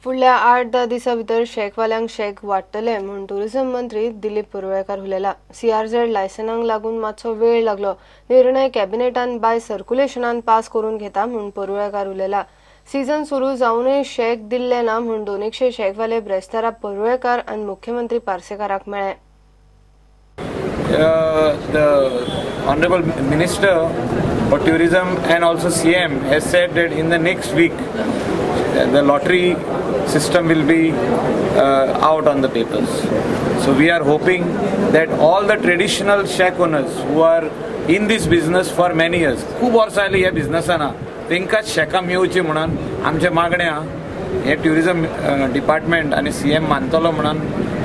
फुडल्या 8-10 दिसां भितर शेकवाल्यांक शेक वाडटले म्हूण टुरिझम मंत्री दिलीप पुरवळेकार उलयला। CRZ लायसनाक लागून मातसो वेळ लागलो। निर्णय कॅबिनेटान बाय सर्क्युलेशनान पास करून घेता म्हूण पुरवळेकार उलयला। सीझन सुरू जावनूय शेक दिल्ले ना म्हूण 200 शेकवाले ब्रेस्तारा पुरवळेकार आनी मुख्यमंत्री पार्सेकाराक मेळ्ळे। The Honorable Minister for Tourism and also CM has said that in the next week the lottery system will be out on the papers. So we are hoping that all the traditional shack owners who are in this business for many years, खूप वर्सां जालीं ह्या बिझनेसान तांकां शेकां मेळची म्हणून आमच्या मागण्या हे ट्युरिझम डिपार्टमेंट आनी CM मानतलो म्हणून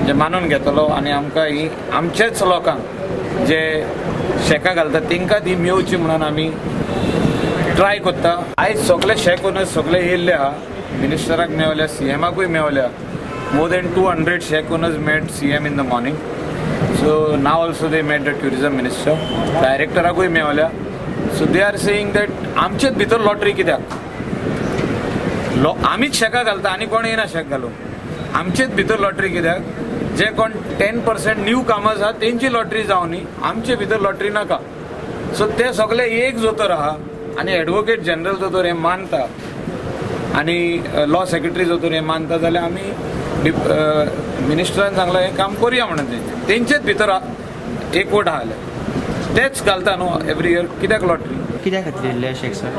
जे मानून घेतलो आनी आमकां ही आमचेच लोकांक जे शेकां घालता तांकां ती मेळची म्हणून आमी ट्राय करता। आयज सगळे शेक ओनर्स सगळे येयल्ले आहा, मिनिस्टराक मेवल्या, CMाकूय मेवल्या। More than 200 shack owners met CM in the morning. So now also they met the tourism minister, directorakuy मेवल्या। So they are saying that आमचेच भितर लॉटरी कित्याक आमीच शेकां घालता आनी कोण येना शेक घालूंक, आमचेच भितर लॉटरी कित्याक जे कोण 10% न्यू कामर्स आहा तेंची लॉटरी जावनी, आमचे भितर लॉटरी नाका। सो ते सगळे एक जोतर आहा आनी एडवोकेट जनरल जोतर हे मानता आनी लॉ सेक्रेटरी जोतर हे मानता जाल्यार आमी मिनिस्टरान सांगला हे काम करूया म्हणून तेंचेच भितर एकवट आहा तेच घालता न्हू एवरी इयर कित्याक लॉटरी कित्याक खातीर शेक सर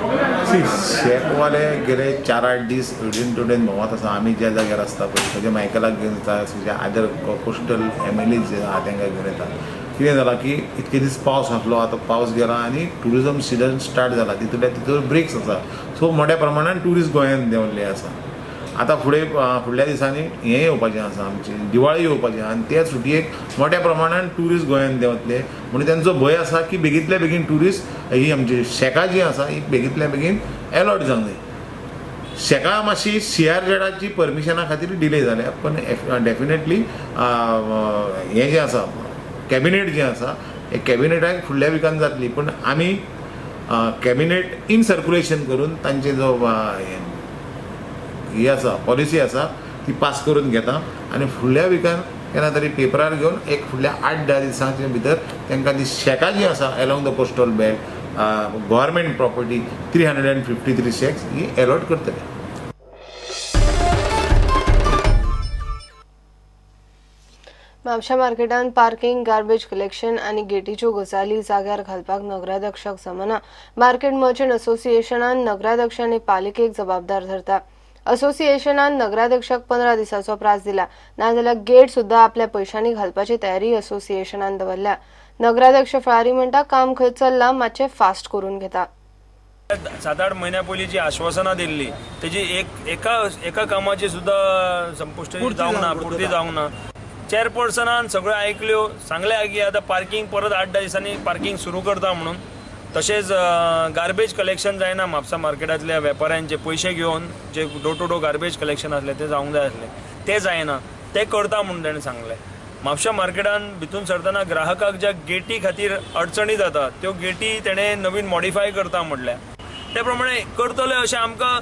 शेकवाले गेले 4-8 दीस टुडेन भोंवत आसा। आमी ज्या जाग्यार आसता पळय सगळे मायकलाक घेवन येता, सगळे आदर कोस्टल MLA जे आहा तांकां घेवन येता। कितें जालां की इतके दीस पावस आसलो, आतां पावस गेला आनी टुरिझम सिजन स्टार्ट जाला, तितूर ब्रेक्स आसा। सो मोठ्या प्रमाणान ट्युरिस्ट गोंयांत देंवल्ले आसा। आतां फुडल्या दिसांनी हें येवपाचें आसा, आमची दिवाळी येवपाची आहा आनी त्या सुटयेक मोठ्या प्रमाणान ट्युरिस्ट गोंयांत देंवतले म्हणून तांचो भंय आसा की बेगींतल्या बेगीन ट्युरिस्ट ही आमची शेकां जी आसा ही बेगींतल्या बेगीन अलॉट जावंक जाय। शेकां मातशी CRZची परमिशना खातीर डिले जाल्या, पण डेफिनेटली हें जें आसा कॅबिनेट जें आसा हे कॅबिनेटाक फुडल्या विकान जातली, पण आमी कॅबिनेट इन सर्क्युलेशन करून तांचे जो ही आसा पॉलिसी आसा ती पास करून घेता आनी फुडल्या विकान केन्ना तरी पेपरार घेवन एक फुडल्या 8-10 दिसांचे भितर तांकां ती शेकां जी आसा along the coastal belt government property 353 shacks ही अलॉट करतले। म्हापशा मार्केटान पार्किंग, गार्बेज कलेक्शन आनी गेटीच्यो गजाली जाग्यार घालपाक नगराध्यक्षाक जमना। मार्केट मर्चंट असोसिएशनान नगराध्यक्ष आनी पालिकेक जबाबदार धरता। असोसिएशनान नगराध्यक्षाक 15 दिसांचो प्रास दिला, नाजाल्यार गेट सुद्धा आपल्या पैशांनी घालपाची तयारी असोसिएशनान दवरल्या। नगराध्यक्ष फळारी म्हणटा काम खंय चल्लां मातशें फास्ट करून घेता। 7-8 महिन्या पयलीं जी आश्वासनां दिल्ली तेजी एका कामाची सुद्धा संपुष्टी जावंक ना, पूर्ती जावंक ना। चेअरपर्सनान सगळ्यो आयकल्यो, सांगलें की आतां पार्किंग परत 8-10 दिसांनी पार्किंग सुरू करता म्हणून। तशेंच गार्बेज कलेक्शन जायना म्हापसा मार्केटांतल्या वेपाऱ्यांचे पयशे घेवन जे door to door garbage collection आसलें तें जावंक जाय आसलें, तें जायना, तें करता म्हणून ताणें सांगलें। म्हापशा मार्केटान भितून सरतना ग्राहकाक ज्या गेटी खातीर अडचणी जाता त्यो गेटी तेणें नवीन मॉडिफाय करता म्हटल्या, ते प्रमाणे करतले अशें आमकां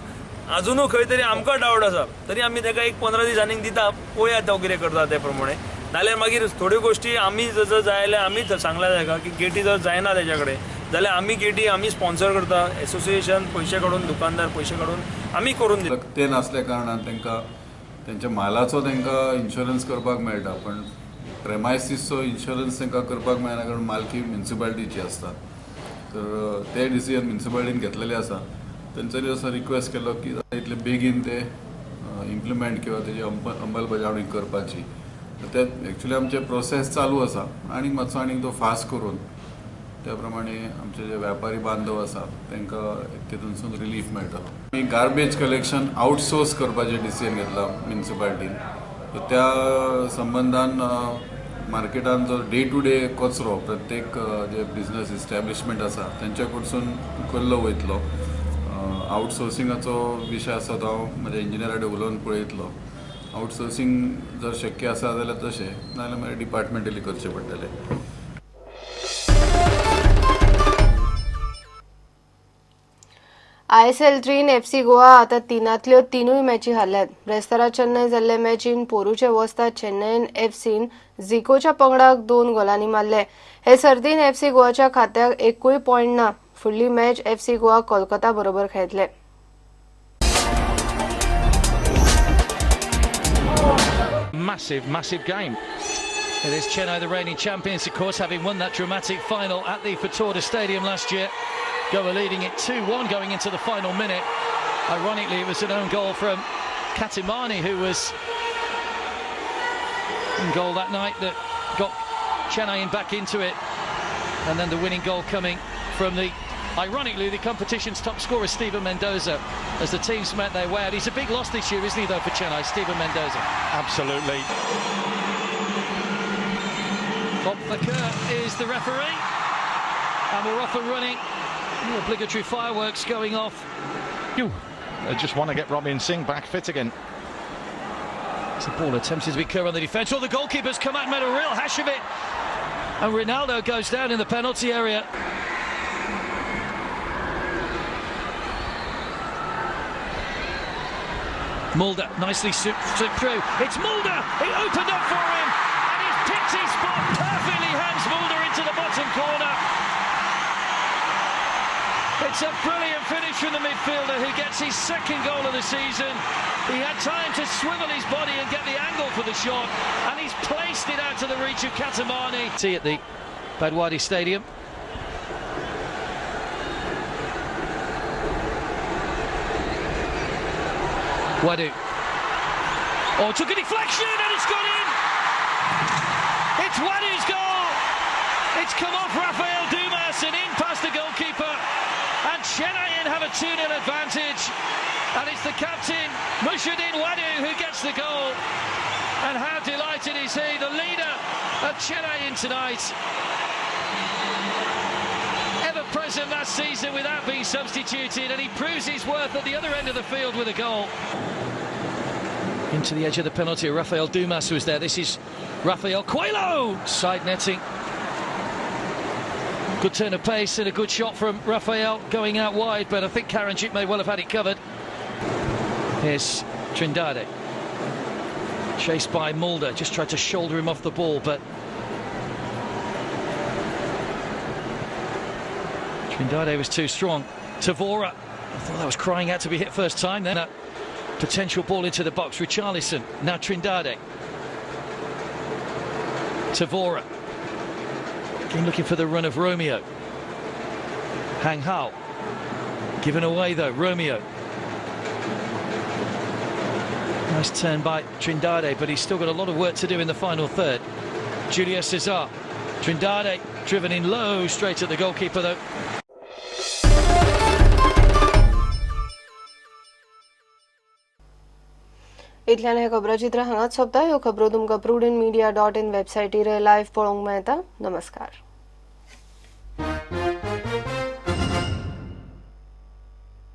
अजुनूय खंय तरी आमकां डावट आसा, तरी आमी ताका एक 15 दीस आनीक दिता, पळोवया तो कितें करता ते प्रमाणे। नाल्यार मागीर थोड्यो गोश्टी आमी जर जाय जाल्यार आमीच सांगल्या ताका की गेटी जर जायना तेच्या कडेन जाल्यार आमी गेटी आमी स्पॉन्सर करता, एसोसिएशन पयशे काडून, दुकानदार पयशे काडून आमी करून दिता। ते नासल्या कारणान तांकां तेंच्या मालाचो तांकां इन्शुरन्स करपाक मेळटा, पण प्रेमायसीसचो इन्शुरन्स तांकां करपाक मेळना कारण मालकी म्युन्सिपालिटीची आसता। तर ते डिसिजन म्युन्सिपालिटीन घेतलेले आसा। तेंच्यांनी असो रिक्वेस्ट केलो की इतले बेगीन ते इम्प्लिमेंट किंवा तेजी अंमलबजावणी करपाची। ते एक्चुअली आमचे प्रोसेस चालू आसा आनी मातसो आनीक तो फास्ट करून त्या प्रमाणे आमचे जे व्यापारी बांधव आसा तांकां तितूनसून रिलीफ मेळटलो। आमी गार्बेज कलेक्शन आउटसोर्स करपाचें डिसिजन घेतला म्युन्सिपालिटीन। त्या संबंधान मार्केटान जो डे टू डे कचरो प्रत्येक जे बिझनेस इस्टॅब्लिशमेंट आसा तेंच्या कडसून केल्लो वयतलो। आउटसोर्सिंगाचो विशय आसा तो हांव म्हज्या इंजिनियरा कडेन उलोवन पळयतलो। आउटसोर्सिंग जर शक्य आसा जाल्यार तशें, नाजाल्यार मागीर डिपार्टमेंटली करचें पडटलें। ISL 3 FC गोवा आता तिनांतल्यो तिनूय मॅची हारल्यात. ब्रेस्तारा चेन्नई जाल्ले मॅचीन पोरूचे वस्ताद चेन्नईन एफसीन झिकोच्या पंगडाक 2 गोलांनी मारले. हे सर्तीन FC गोवाच्या खात्याक एकूय पॉइंट ना. फुडली मॅच FC गोवा कोलकाता बरोबर खेळटले. Massive game. It is Chennai, the reigning champions, of course, having won that dramatic final at the Fatorda Stadium last year. Goa leading it 2-1 going into the final minute. Ironically, it was an own goal from Katimani, who was in goal that night, that got Chennai back into it. And then the winning goal coming from ironically, the competition's top scorer, Steven Mendoza, as the teams met their way out. He's a big loss this year, isn't he, though, for Chennai, Steven Mendoza? Absolutely. Bob Thakur is the referee, and we're off and running. The obligatory fireworks going off. They just want to get Robin Singh back fit again. It's a ball attempted to be clear on the defence. Oh, the goalkeeper's come out and made a real hash of it. And Ronaldo goes down in the penalty area. Mulder nicely slipped through. It's Mulder! He opened up for him, and he's picked his spot perfectly. Hands Mulder into the bottom corner. It's a brilliant finish from the midfielder, who gets his second goal of the season. He had time to swivel his body and get the angle for the shot, and he's placed it out to the reach of Katamani. See at the Badwadi Stadium. Wadu. Oh, took a deflection and it's gone in. It's Wadu's goal. It's come off Rafael Dumas and in past the goalkeeper. And Chennai have a 2-0 advantage. And it's the captain, Mushuddin Wadu, who gets the goal. And how delighted is he, the leader of Chennai tonight. Ever present last season without being substituted, and he proves his worth at the other end of the field with a goal. Into the edge of the penalty, Rafael Dumas was there. This is Rafael Coelho, side netting. Good turn of pace and a good shot from Rafael going out wide, but I think Karanjit may well have had it covered. Here's Trindade, chased by Mulder, just tried to shoulder him off the ball, but Trindade was too strong. Tavora, I thought that was crying out to be hit first time. Then a potential ball into the box. Richarlison, now Trindade. Tavora, again looking for the run of Romeo. Hang Hao, given away though, Romeo. Nice turn by Trindade, but he's still got a lot of work to do in the final third. Julius Cesar, Trindade driven in low, straight at the goalkeeper though. इतल्यान हे खबराचित्र हांगाच सोंपता. ह्यो खबरो तुमकां prudent media.in वेबसायटीर live पळोवंक मेळटा. नमस्कार.